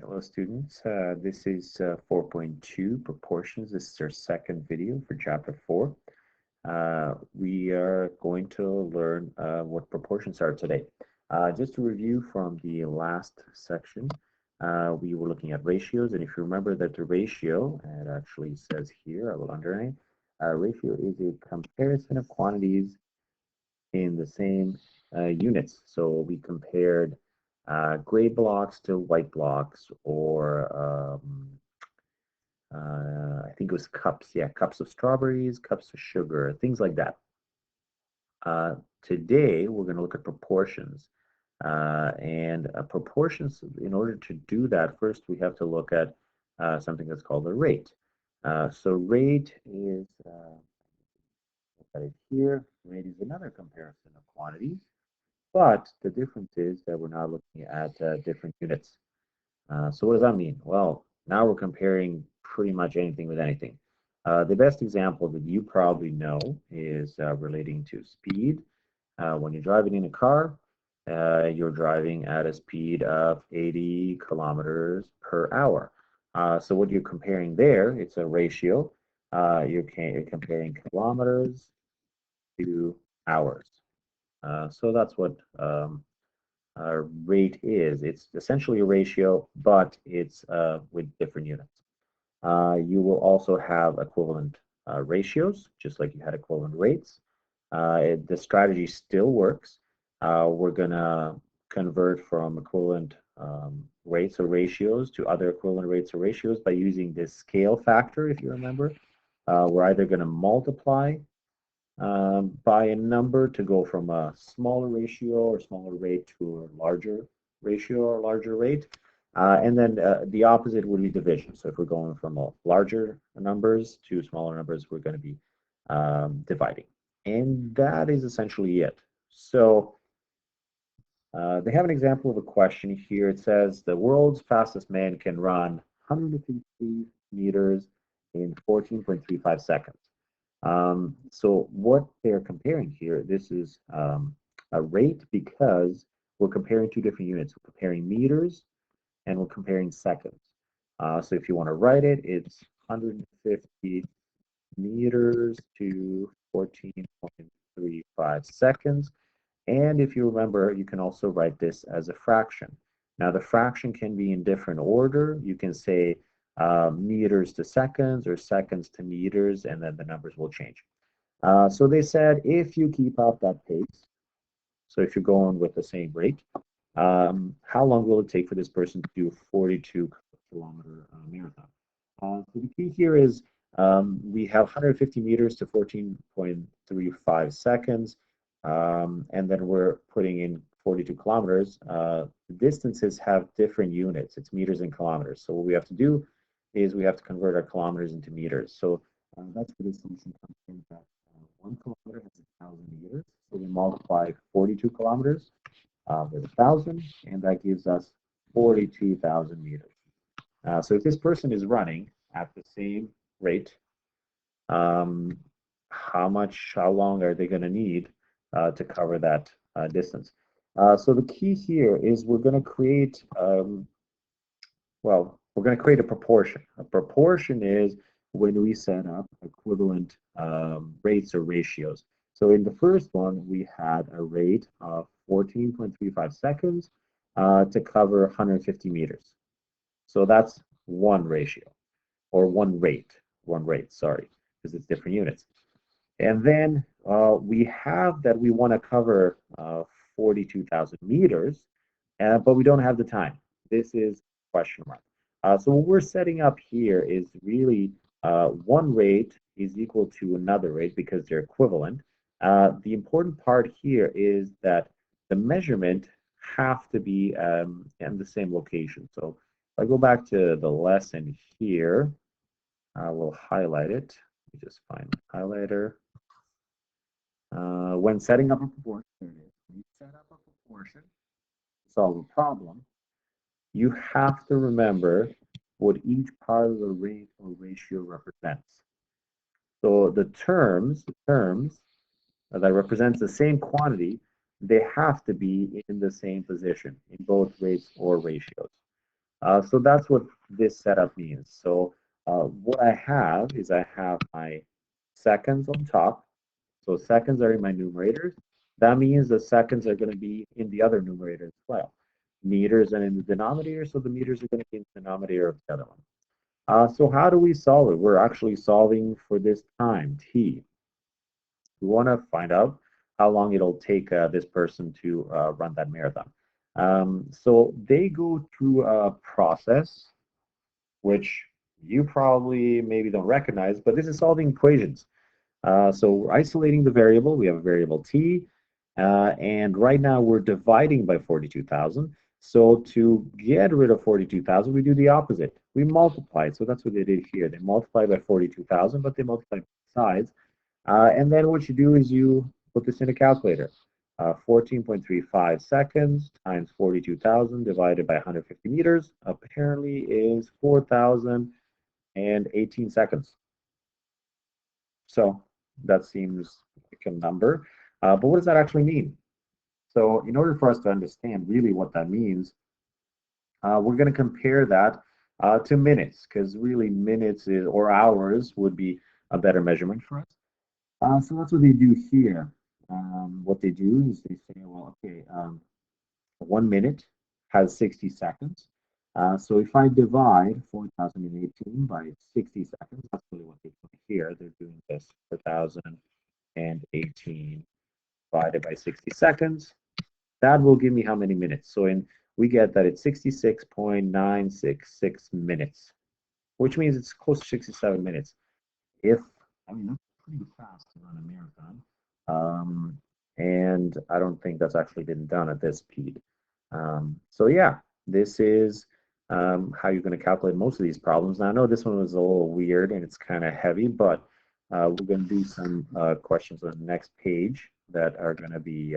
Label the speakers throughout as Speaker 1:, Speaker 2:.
Speaker 1: Hello students, this is 4.2 proportions. This is our second video for chapter 4. We are going to learn what proportions are today. Just to review from the last section, we were looking at ratios, and if you remember that the ratio, and it actually says here, I will underline, ratio is a comparison of quantities in the same units. So we compared gray blocks to white blocks, or I think it was cups, yeah, cups of strawberries, cups of sugar, things like that. Today, we're going to look at proportions. And proportions, in order to do that, first we have to look at something that's called a rate. So rate is, look at it here, rate is another comparison of quantities. But the difference is that we're now looking at different units. So what does that mean? Well, now we're comparing pretty much anything with anything. The best example that you probably know is relating to speed. When you're driving in a car, you're driving at a speed of 80 kilometers per hour. So what you're comparing there, it's a ratio. You're comparing kilometers to hours. So that's what rate is. It's essentially a ratio, but it's with different units. You will also have equivalent ratios, just like you had equivalent rates. The strategy still works. We're going to convert from equivalent rates or ratios to other equivalent rates or ratios by using this scale factor, if you remember. We're either going to multiply by a number to go from a smaller ratio or smaller rate to a larger ratio or larger rate. And then the opposite would be division. So if we're going from larger numbers to smaller numbers, we're going to be dividing. And that is essentially it. So they have an example of a question here. It says the world's fastest man can run 150 meters in 14.35 seconds. So what they're comparing here, this is a rate because we're comparing two different units. We're comparing meters and we're comparing seconds. So if you want to write it, it's 150 meters to 14.35 seconds. And if you remember, you can also write this as a fraction. Now, the fraction can be in different order. You can say meters to seconds or seconds to meters, and then the numbers will change. So they said if you keep up that pace, so if you're going with the same rate, how long will it take for this person to do a 42-kilometer marathon? So the key here is we have 150 meters to 14.35 seconds, and then we're putting in 42 kilometers. The distances have different units. It's meters and kilometers. So what we have to do is we have to convert our kilometers into meters. So that's where this solution comes from. That 1 kilometer has 1,000 meters. So we multiply 42 kilometers with 1,000, and that gives us 42,000 meters. So if this person is running at the same rate, um, how long are they going to need to cover that distance? So the key here is we're going to create, we're going to create a proportion. A proportion is when we set up equivalent rates or ratios. So in the first one, we had a rate of 14.35 seconds to cover 150 meters. So that's one ratio, or one rate, sorry, because it's different units. And then we have that we want to cover 42,000 meters, but we don't have the time. This is question mark. So what we're setting up here is really one rate is equal to another rate because they're equivalent. The important part here is that the measurement have to be in the same location. So if I go back to the lesson here, I will highlight it. Let me just find the highlighter. When setting up a proportion, there it is. When you set up a proportion to solve a problem, you have to remember what each part of the rate or ratio represents. So the terms that represents the same quantity, they have to be in the same position in both rates or ratios. So that's what this setup means. So what I have is I have my seconds on top. So seconds are in my numerators. That means the seconds are going to be in the other numerator as well. Meters are in the denominator, so the meters are going to be in the denominator of the other one. So how do we solve it? We're actually solving for this time, t. We want to find out how long it'll take this person to run that marathon. So they go through a process which you probably maybe don't recognize, but this is solving equations. So we're isolating the variable. We have a variable t, and right now we're dividing by 42,000. So to get rid of 42,000, we do the opposite. We multiply. So that's what they did here. They multiply by 42,000, but they multiply sides. And then what you do is you put this in a calculator. 14.35 seconds times 42,000 divided by 150 meters apparently is 4,018 seconds. So that seems like a number. But what does that actually mean? So in order for us to understand really what that means, we're going to compare that to minutes, because really minutes or hours would be a better measurement for us. So that's what they do here. What they do is they say, well, okay, 1 minute has 60 seconds. So if I divide 4,018 by 60 seconds, that's really what they're doing here. They're doing this 4,018 divided by 60 seconds. That will give me how many minutes? So we get that it's 66.966 minutes, which means it's close to 67 minutes. I mean, that's pretty fast to run a marathon. And I don't think that's actually been done at this speed. So yeah, this is how you're going to calculate most of these problems. Now, I know this one was a little weird and it's kind of heavy, but we're going to do some questions on the next page that are going to be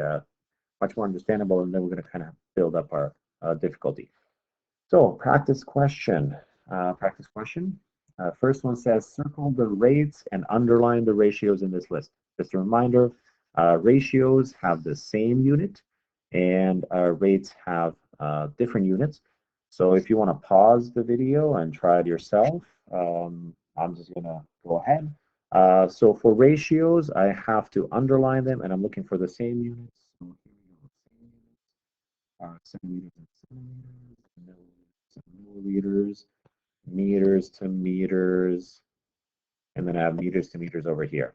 Speaker 1: much more understandable, and then we're going to kind of build up our difficulty. So practice question. First one says, circle the rates and underline the ratios in this list. Just a reminder, ratios have the same unit and rates have different units. So if you want to pause the video and try it yourself, I'm just going to go ahead. So for ratios, I have to underline them, and I'm looking for the same units. So here we go, same units, centimeters and centimeters, milliliters, meters to meters, and then I have meters to meters over here.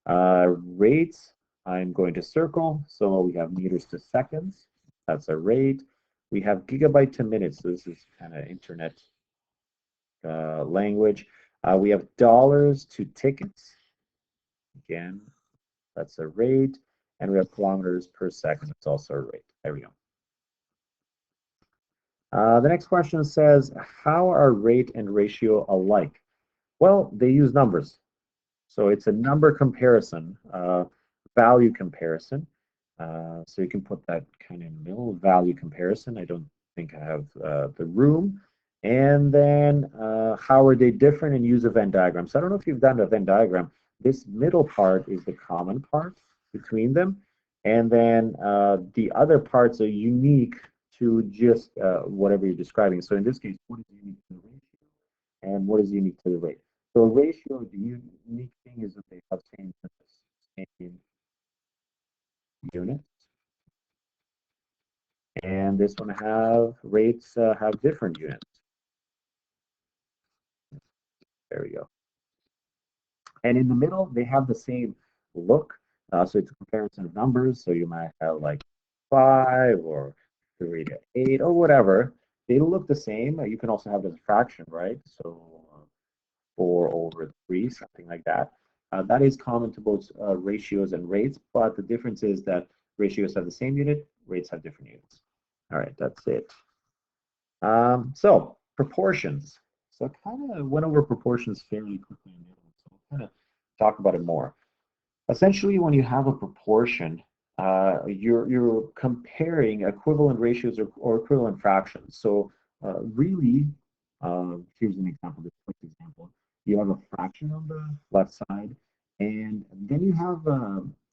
Speaker 1: Rates, I'm going to circle. So we have meters to seconds. That's a rate. We have gigabyte to minutes. So this is kind of internet language. We have dollars to tickets. Again, that's a rate. And we have kilometers per second. It's also a rate. There we go. The next question says, how are rate and ratio alike? Well, they use numbers. So it's a number comparison, value comparison. So you can put that kind of in the middle, value comparison. I don't think I have the room. And then how are they different, and use a Venn diagram. So I don't know if you've done a Venn diagram. This middle part is the common part between them. And then the other parts are unique to just whatever you're describing. So in this case, what is unique to the ratio and what is unique to the rate? So ratio, the unique thing is that they have same units. And this one have rates have different units. There we go. And in the middle, they have the same look. So it's a comparison of numbers. So you might have like 5 or 3 to 8 or whatever. They look the same. You can also have this fraction, right? So 4 over 3, something like that. That is common to both ratios and rates, but the difference is that ratios have the same unit, rates have different units. All right, that's it. So proportions. So I kind of went over proportions fairly quickly, so I'll kind of talk about it more. Essentially, when you have a proportion, you're comparing equivalent ratios or equivalent fractions. So really, here's an example, this quick example. You have a fraction on the left side, and then you have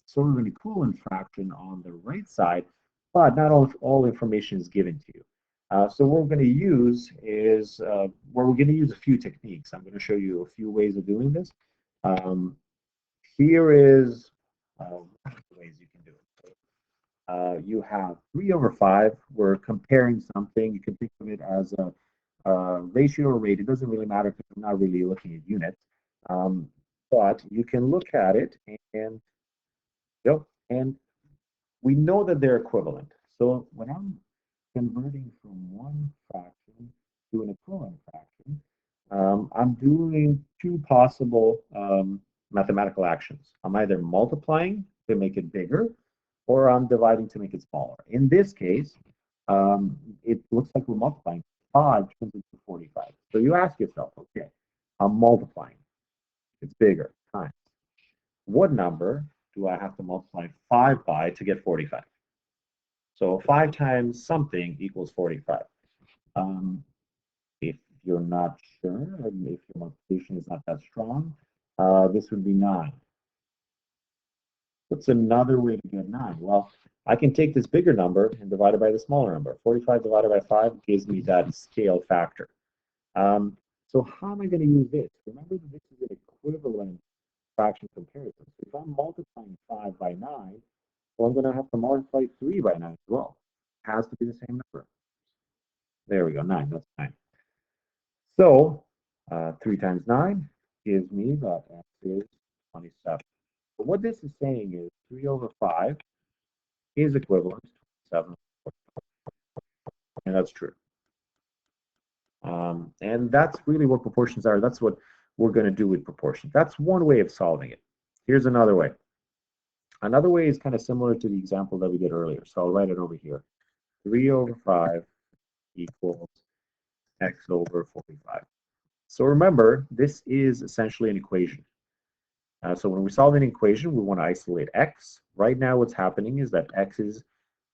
Speaker 1: sort of an equivalent fraction on the right side, but not all information is given to you. So what we're going to use is, we're going to use a few techniques. I'm going to show you a few ways of doing this. Here is the ways you can do it. You have 3 over 5. We're comparing something. You can think of it as a ratio or rate. It doesn't really matter because I'm not really looking at units. But you can look at it and, and we know that they're equivalent. So when I'm converting from one fraction to an equivalent fraction, I'm doing 2 possible mathematical actions. I'm either multiplying to make it bigger, or I'm dividing to make it smaller. In this case, it looks like we're multiplying. 5 turns into 45. So you ask yourself, okay, I'm multiplying. It's bigger, times. What number do I have to multiply 5 by to get 45? So 5 times something equals 45. If you're not sure, and if your multiplication is not that strong, this would be 9. What's another way to get 9? Well, I can take this bigger number and divide it by the smaller number. 45 divided by 5 gives me that scale factor. So how am I going to use this? Remember that this is an equivalent fraction comparison. So if I'm multiplying 5 by 9, well, I'm going to have to multiply 3 by 9 as well. It has to be the same number. There we go, 9. That's 9. So 3 times 9 gives me that x is 27. But what this is saying is 3 over 5 is equivalent to 7. And that's true. And that's really what proportions are. That's what we're going to do with proportions. That's one way of solving it. Here's another way. Another way is kind of similar to the example that we did earlier. So I'll write it over here. 3 over 5 equals x over 45. So remember, this is essentially an equation. So when we solve an equation, we want to isolate x. Right now, what's happening is that x is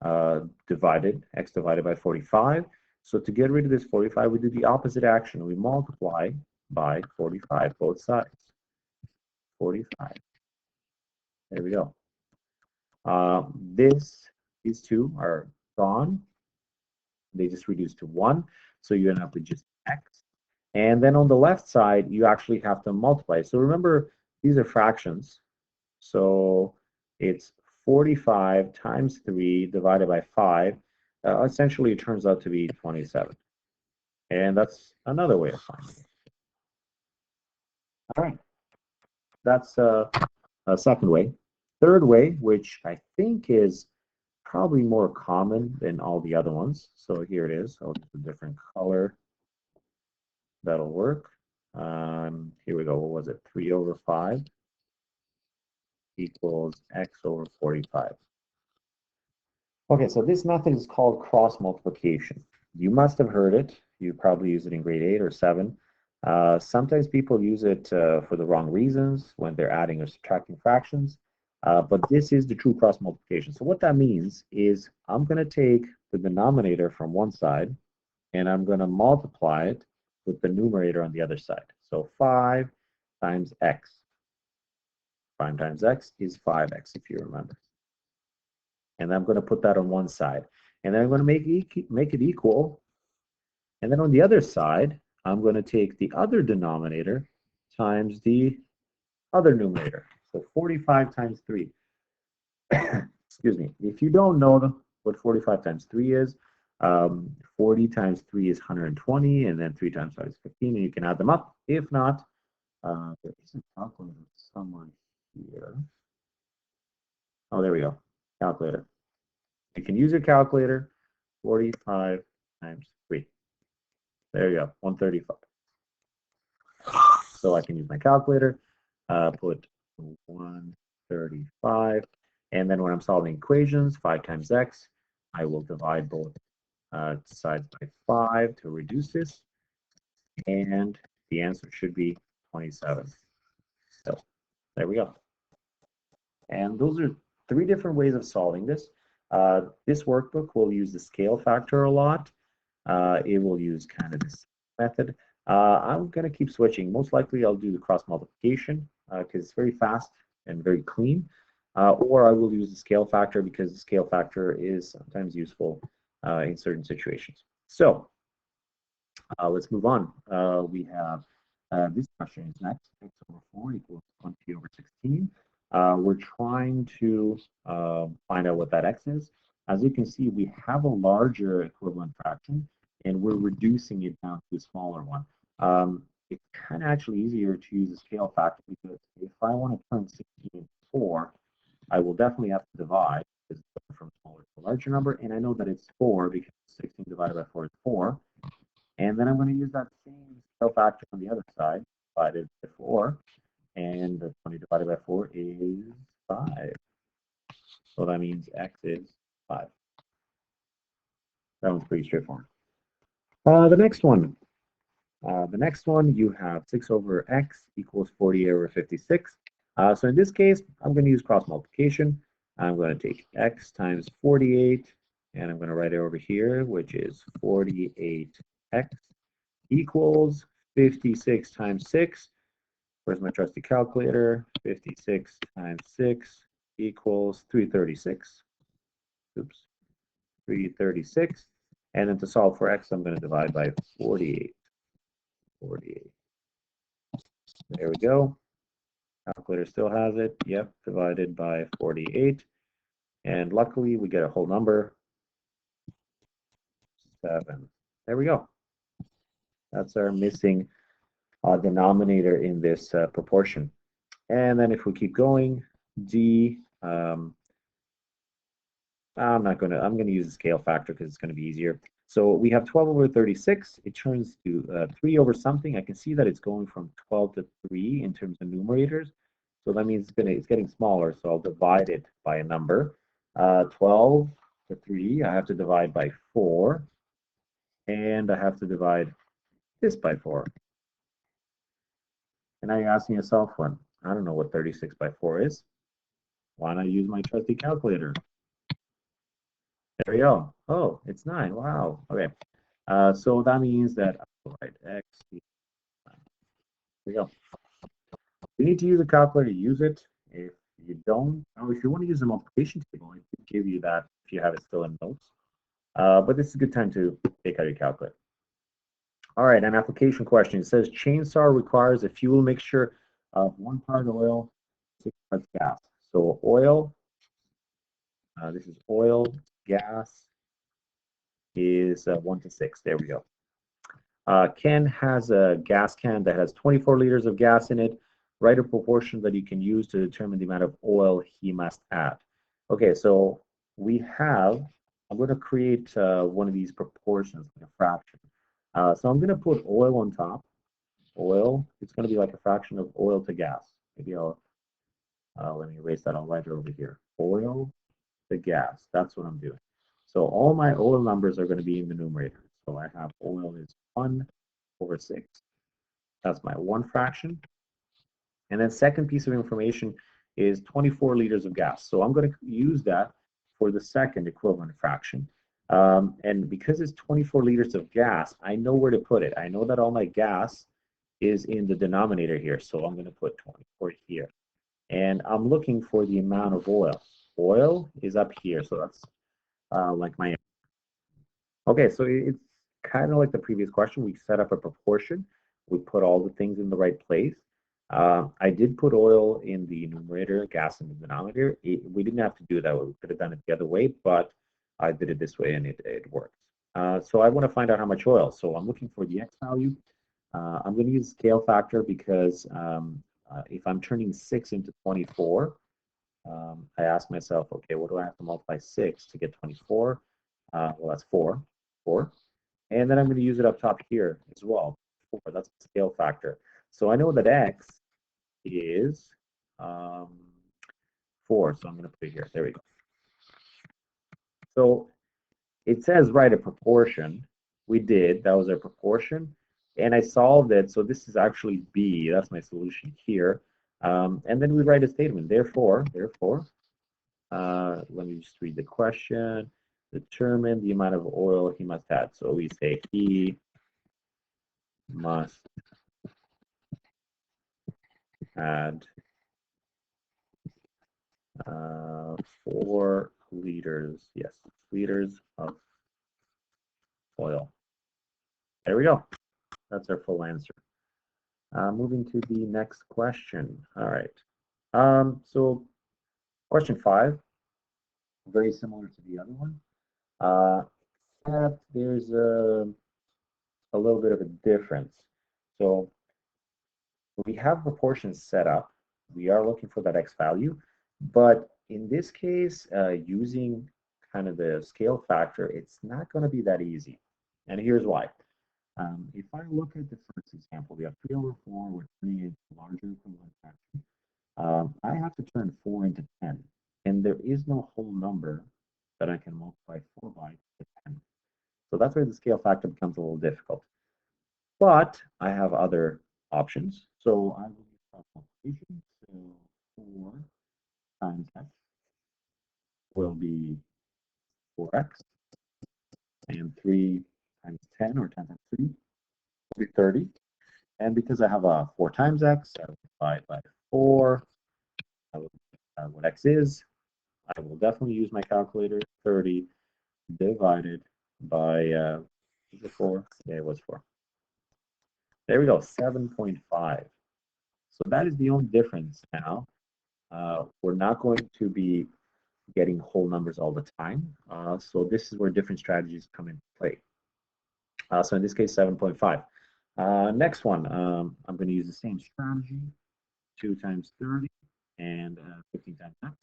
Speaker 1: x divided by 45. So to get rid of this 45, we do the opposite action. We multiply by 45, both sides. 45. There we go. These 2 are gone. They just reduce to 1. So you end up with just x. And then on the left side, you actually have to multiply. So remember, these are fractions. So it's 45 times 3 divided by 5. Essentially, it turns out to be 27. And that's another way of finding it. All right. That's a second way. Third way, which I think is probably more common than all the other ones. So here it is. I'll use a different color. That'll work. Here we go. What was it? 3 over 5 equals x over 45. Okay, so this method is called cross multiplication. You must have heard it. You probably use it in grade 8 or 7. Sometimes people use it for the wrong reasons when they're adding or subtracting fractions. But this is the true cross multiplication. So what that means is I'm going to take the denominator from one side and I'm going to multiply it with the numerator on the other side. So 5 times x. 5 times x is 5x, if you remember. And I'm going to put that on one side. And then I'm going to make it equal. And then on the other side, I'm going to take the other denominator times the other numerator. So 45 times 3. Excuse me. If you don't know what 45 times 3 is, 40 times 3 is 120, and then 3 times 5 is 15, and you can add them up. If not, there is a calculator somewhere here. Oh, there we go. Calculator. You can use your calculator. 45 times 3. There you go, 135. So I can use my calculator, put 135, and then when I'm solving equations, 5 times x, I will divide both sides by 5 to reduce this, and the answer should be 27. So there we go. And those are 3 different ways of solving this. This workbook will use the scale factor a lot. It will use kind of this method. I'm going to keep switching. Most likely I'll do the cross multiplication because it's very fast and very clean. Or I will use the scale factor because the scale factor is sometimes useful in certain situations. So let's move on. We have this question is next. X over 4 equals 20 over 16. We're trying to find out what that x is. As you can see, we have a larger equivalent fraction, and we're reducing it down to a smaller one. It's kind of actually easier to use a scale factor because if I want to turn 16 into 4, I will definitely have to divide because it's going from smaller to a larger number, and I know that it's 4 because 16 divided by 4 is 4. And then I'm going to use that same scale factor on the other side, divided by 4, and the 20 divided by 4 is 5. So that means x is 5. That one's pretty straightforward. The next one, you have 6 over x equals 40 over 56. So in this case, I'm going to use cross multiplication. I'm going to take x times 48, and I'm going to write it over here, which is 48x equals 56 times 6. Where's my trusty calculator? 56 times 6 equals 336. Oops, 336. And then to solve for x, I'm going to divide by 48. 48. There we go. Calculator still has it. Yep, divided by 48. And luckily, we get a whole number, 7. There we go. That's our missing denominator in this proportion. And then if we keep going, d, I'm going to use a scale factor because it's going to be easier. So we have 12 over 36. It turns to 3 over something. I can see that it's going from 12 to 3 in terms of numerators. So that means it's getting smaller. So I'll divide it by a number. 12 to 3, I have to divide by 4. And I have to divide this by 4. And now you're asking yourself, well, I don't know what 36 by 4 is. Why not use my trusty calculator? There we go. Oh, it's 9. Wow. Okay. So that means that I'll write x. There we go. You need to use a calculator, use it. If you don't, or if you want to use a multiplication table, it can give you that if you have it still in notes. But this is a good time to take out your calculator. All right, an application question. It says chainsaw requires a fuel mixture of 1 part oil, 6 parts gas. So oil, this is oil, gas is 1 to 6. There we go. Ken has a gas can that has 24 liters of gas in it. Write a proportion that you can use to determine the amount of oil he must add. Okay, so we have, I'm going to create one of these proportions, like a fraction. So I'm going to put oil on top. Oil, it's going to be like a fraction of oil to gas. Maybe I'll, let me erase that. I'll write it over here. Oil to gas. That's what I'm doing. So all my oil numbers are going to be in the numerator. So I have oil is 1 over 6. That's my one fraction. And then second piece of information is 24 liters of gas. So I'm going to use that for the second equivalent fraction. And because it's 24 liters of gas, I know where to put it. I know that all my gas is in the denominator here. So I'm going to put 24 here. And I'm looking for the amount of oil. Oil is up here. So that's like my... Okay, so it's kind of like the previous question. We set up a proportion. We put all the things in the right place. I did put oil in the numerator, gas in the denominator. We didn't have to do that. We could have done it the other way, but I did it this way and it works. So I want to find out how much oil. So I'm looking for the x value. I'm going to use scale factor because if I'm turning 6 into 24, I ask myself, okay, what do I have to multiply 6 to get 24? Well, that's 4. 4. And then I'm going to use it up top here as well. 4. That's the scale factor. So I know that x is 4. So I'm going to put it here. There we go. So it says write a proportion. We did. That was our proportion. And I solved it. So this is actually b. That's my solution here. And then we write a statement. Therefore, let me just read the question. Determine the amount of oil he must add. So we say he must add 4 liters, yes, liters of oil. There we go. That's our full answer. Moving to the next question. All right. So question 5, very similar to the other one. Except there's a little bit of a difference. So we have proportions set up. We are looking for that x value, but in this case, using kind of the scale factor, it's not going to be that easy. And here's why. If I look at the first example, we have 3 over 4, we're turning it into a larger equivalent fraction. I have to turn 4 into 10, and there is no whole number that I can multiply 4 by to 10. So that's where the scale factor becomes a little difficult. But I have other options. So I will use cross multiplication. So 4 times x will be 4x, and 3 times 10, or 10 times 3, will be 30. And because I have a 4 times x, I will divide by 4. I will, what x is, I will definitely use my calculator. 30 divided by, is it 4? Yeah, it was 4. There we go, 7.5. So that is the only difference now. We're not going to be getting whole numbers all the time. So this is where different strategies come into play. So in this case, 7.5. Next one, I'm going to use the same strategy, 2 times 30 and 15 times x.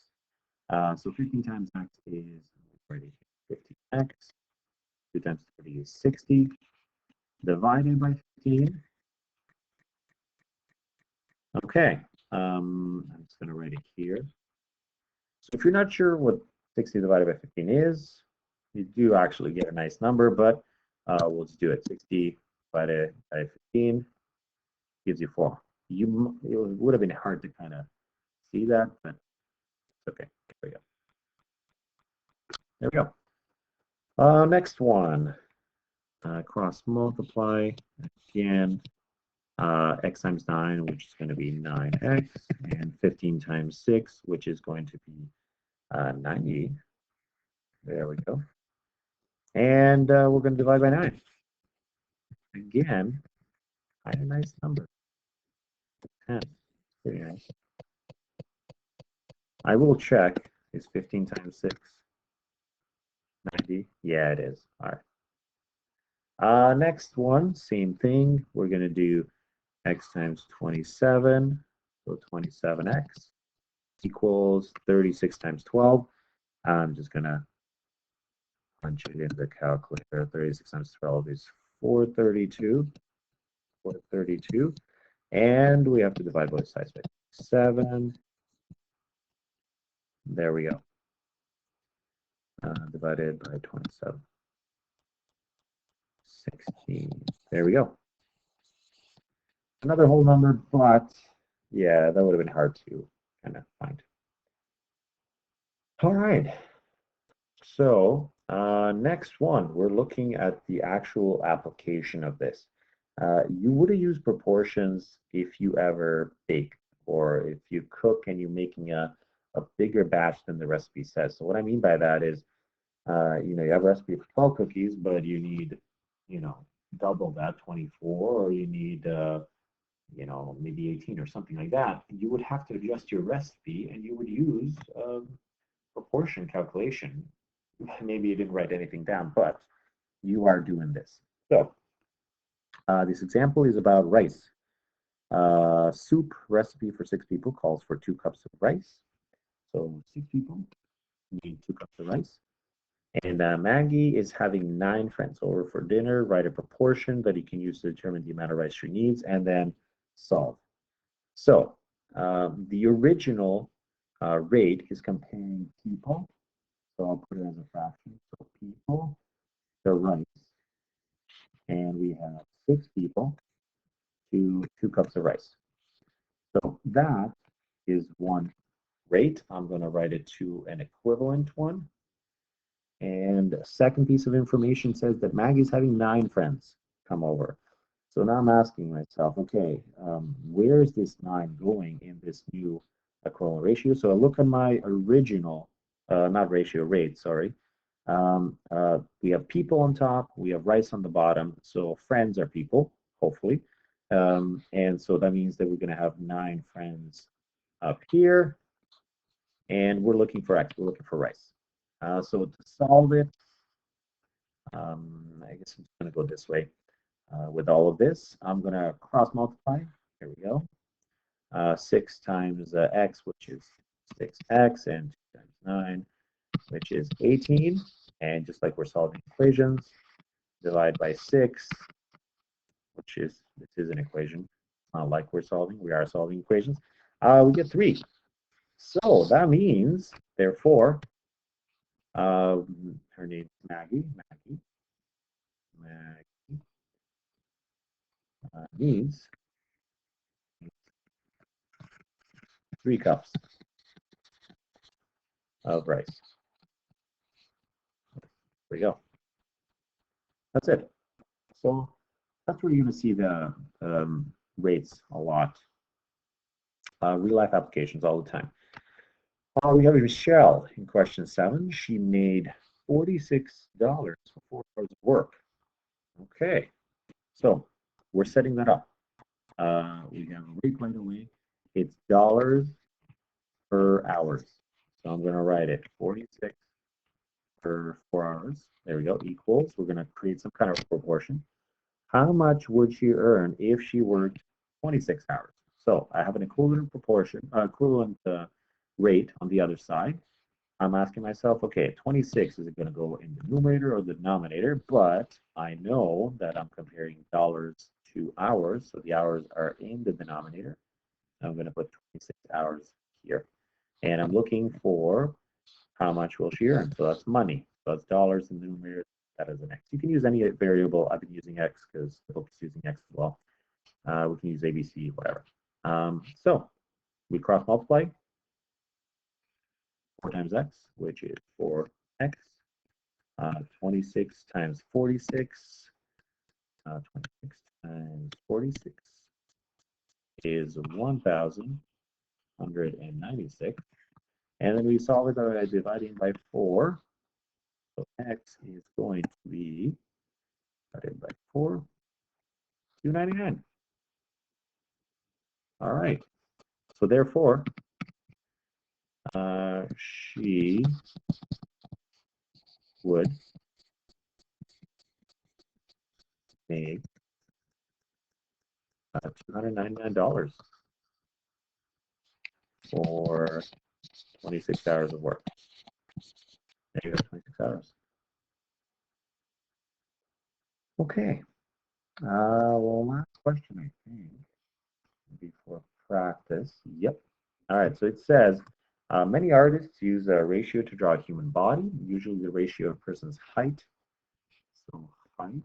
Speaker 1: So 15 times x is already 15x. 2 times 30 is 60, divided by 15. Okay, I'm just going to write it here. So if you're not sure what 60 divided by 15 is, you do actually get a nice number, but we'll just do it. 60 divided by 15 gives you 4. It would have been hard to kind of see that, but it's okay. There we go. There we go. Next one, cross multiply again. X times 9, which is going to be 9x, and 15 times 6, which is going to be 90. There we go. And we're going to divide by 9. Again, quite a nice number. 10. Pretty nice. I will check. Is 15 times 6 90? Yeah, it is. All right. Next one, same thing. We're going to do x times 27. So 27x equals 36 times 12. I'm just going to punch it into the calculator. 36 times 12 is 432. 432. And we have to divide both sides by 7. There we go. Divided by 27. 16. There we go. Another whole number, but yeah, that would have been hard to kind of find. All right. So next one, we're looking at the actual application of this. You would have used proportions if you ever bake, or if you cook and you're making a bigger batch than the recipe says. So what I mean by that is, you have a recipe for 12 cookies, but you need, double that, 24, or you need, maybe 18 or something like that. You would have to adjust your recipe, and you would use proportion calculation. Maybe you didn't write anything down, but you are doing this. So this example is about rice. Soup recipe for 6 people calls for 2 cups of rice. So 6 people need 2 cups of rice. And Maggie is having 9 friends over for dinner. Write a proportion that you can use to determine the amount of rice she needs, and then solve. So the original rate is comparing people. So I'll put it as a fraction. So people, the rice, and we have 6 people to 2 cups of rice. So that is one rate. I'm going to write it to an equivalent one. And a second piece of information says that Maggie's having 9 friends come over. So now I'm asking myself, okay, where is this 9 going in this new equivalent ratio? So I look at my original, not ratio, rate, sorry. We have people on top, we have rice on the bottom, so friends are people, hopefully. And so that means that we're going to have 9 friends up here, and we're looking for x, we're looking for rice. So to solve it, I guess I'm just going to go this way. With all of this, I'm going to cross multiply. Here we go. 6 times x, which is 6x, and 2 times 9, which is 18. And just like we're solving equations, divide by 6, which is, this is an equation. It's not like we're solving, we are solving equations. We get 3. So that means, therefore, her name's Maggie. Maggie needs 3 cups of rice. There we go. That's it. So that's where you're going to see the rates a lot. Real life applications all the time. We have Michelle in question 7. She made $46 for 4 hours of work. Okay, so we're setting that up. We have a rate right away. It's dollars per hour. So I'm going to write it 46 for 4 hours. There we go, equals. We're going to create some kind of proportion. How much would she earn if she worked 26 hours? So I have an equivalent proportion, rate on the other side. I'm asking myself, okay, 26, is it going to go in the numerator or the denominator? But I know that I'm comparing dollars to hours, so the hours are in the denominator. I'm going to put 26 hours here. And I'm looking for how much will she earn. So that's money. So that's dollars in the numerator. That is an X. You can use any variable. I've been using X because the book is using X as well. We can use ABC, whatever. So we cross multiply. 4 times X, which is 4X. 26 times 46. 26 times 46 is 1,196. And then we solve it by dividing by 4. So X is going to be divided by 4, 299. All right. So therefore, she would make $299 for 26 hours of work. There you go, 26 hours. Okay. Well, last question, I think, before practice. Yep. All right. So it says, many artists use a ratio to draw a human body, usually the ratio of a person's height. So height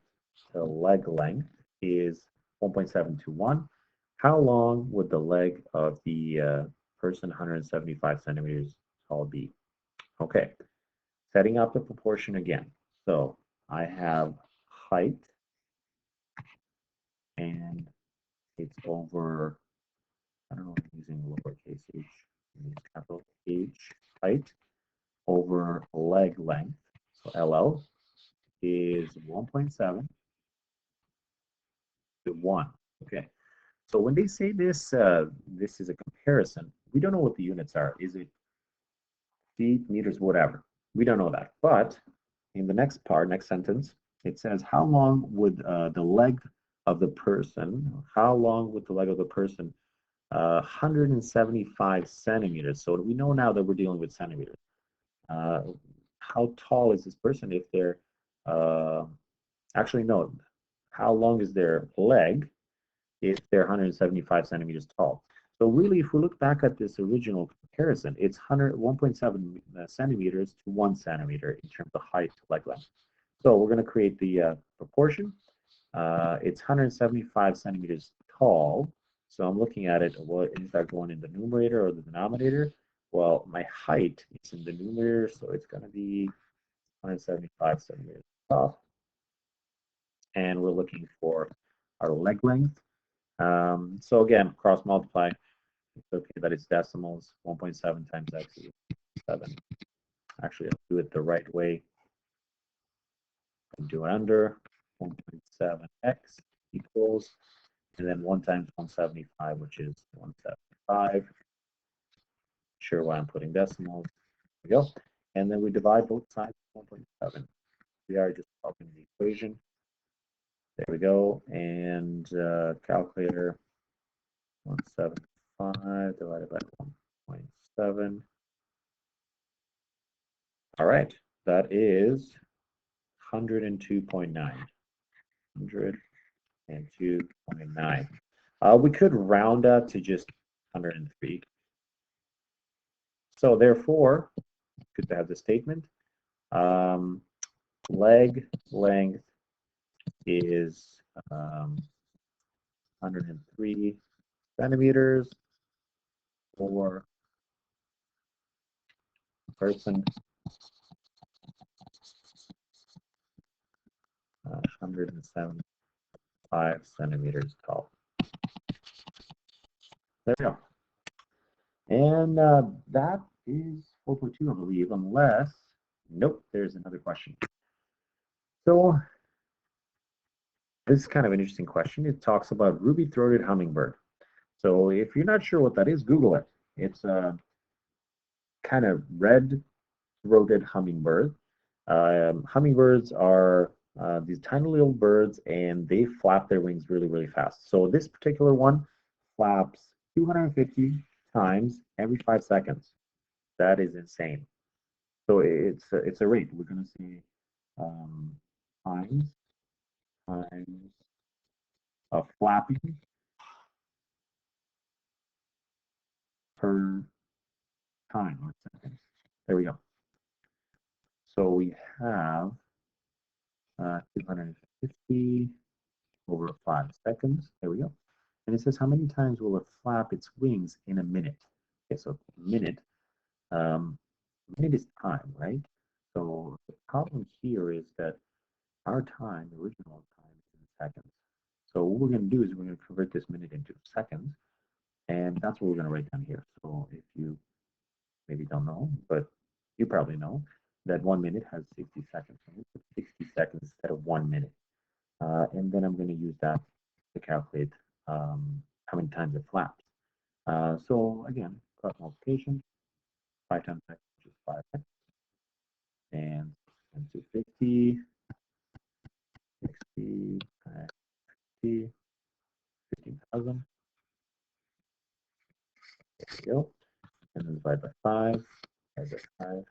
Speaker 1: to leg length is 1.7 to 1. How long would the leg of the person 175 centimeters tall be? Okay, setting up the proportion again. So I have height, and it's over, I don't know if I'm using lowercase h, capital H, height, over leg length. So LL is 1.7 to 1. Okay. So when they say this, this is a comparison, we don't know what the units are. Is it feet, meters, whatever? We don't know that. But in the next part, next sentence, it says, how long would the leg of the person, how long would the leg of the person, 175 centimeters. So we know now that we're dealing with centimeters. How tall is this person if they're, actually no, how long is their leg if they're 175 centimeters tall? So really, if we look back at this original comparison, it's 1.7 centimeters to 1 centimeter in terms of height to leg length. So we're going to create the proportion. It's 175 centimeters tall. So I'm looking at it, what is that going in the numerator or the denominator? Well, my height is in the numerator, so it's going to be 175 centimeters tall. And we're looking for our leg length. So again, cross multiply. It's okay that it's decimals. 1.7 times x is 7. Actually, I'll do it the right way. and do it under 1.7x equals, and then 1 times 175, which is 175. Sure why I'm putting decimals. There we go. And then we divide both sides by 1.7. We are just solving the equation. There we go. And calculator 175 divided by 1.7. All right, that is 102.9. 102.9. We could round up to just 103. So therefore, good to have the statement. Leg length is 103 centimeters for a person 175 centimeters tall. There we go. And that is 4.2, I believe, unless, nope, there's another question. So this is kind of an interesting question. It talks about ruby-throated hummingbird. So if you're not sure what that is, Google it. It's a kind of red-throated hummingbird. Hummingbirds are these tiny little birds, and they flap their wings really, really fast. So this particular one flaps 250 times every 5 seconds. That is insane. So it's a rate. We're going to see times of flapping per time or seconds. There we go. So we have 250 over 5 seconds. There we go. And it says how many times will it flap its wings in a minute? Okay, so minute is time, right? So the problem here is that our time, the original time, is in seconds. So what we're going to do is we're going to convert this minute into seconds, and that's what we're going to write down here. So if you maybe don't know, but you probably know that 1 minute has 60 seconds. So we put 60 seconds instead of 1 minute. And then I'm going to use that to calculate how many times it flaps. So again, cross multiplication, 5 times x, which is 5x, and 250, 60, 50, 15,000. There we go. And then divide by 5, divide by 5.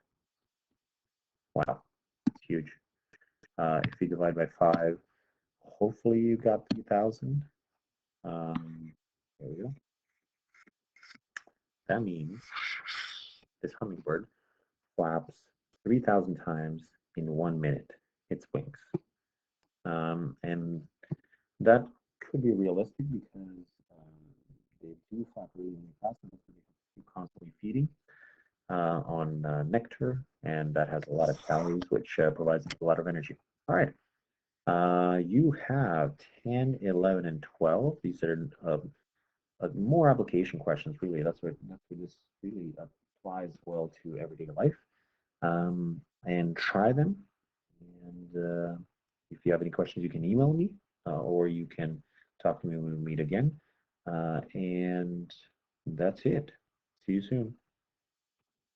Speaker 1: Wow, it's huge. If you divide by 5, hopefully you got 3,000. There we go. That means this hummingbird flaps 3,000 times in 1 minute, its wings. And that could be realistic because they do flap really, really fast, and they're constantly feeding on nectar, and that has a lot of calories, which provides a lot of energy. All right. You have 10, 11, and 12. These are more application questions, really. That's what this really applies well to everyday life. And try them. And if you have any questions, you can email me, or you can talk to me when we meet again. And that's it. See you soon.